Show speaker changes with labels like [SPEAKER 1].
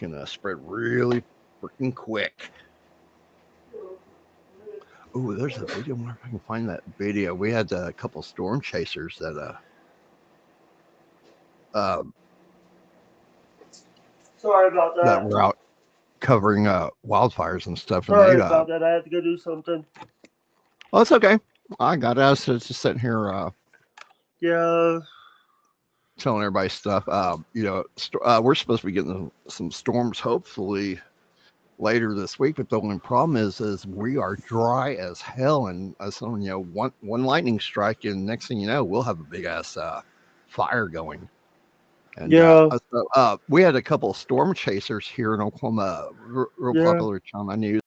[SPEAKER 1] can spread really freaking quick. Oh, there's a video. I wonder if I can find that video. We had a couple storm chasers uh,
[SPEAKER 2] Sorry about
[SPEAKER 1] that
[SPEAKER 2] that.
[SPEAKER 1] were out covering wildfires and stuff, and
[SPEAKER 2] Sorry about that. I had to go do something.
[SPEAKER 1] well, it's okay. I got us just sitting here
[SPEAKER 2] Yeah.
[SPEAKER 1] telling everybody stuff. We're supposed to be getting some storms hopefully later this week, but the only problem is we are dry as hell, and one lightning strike, and next thing you know, we'll have a big ass fire going. And
[SPEAKER 2] Yeah.
[SPEAKER 1] we had a couple of storm chasers here in Oklahoma, real
[SPEAKER 2] Yeah.
[SPEAKER 1] popular channel on news.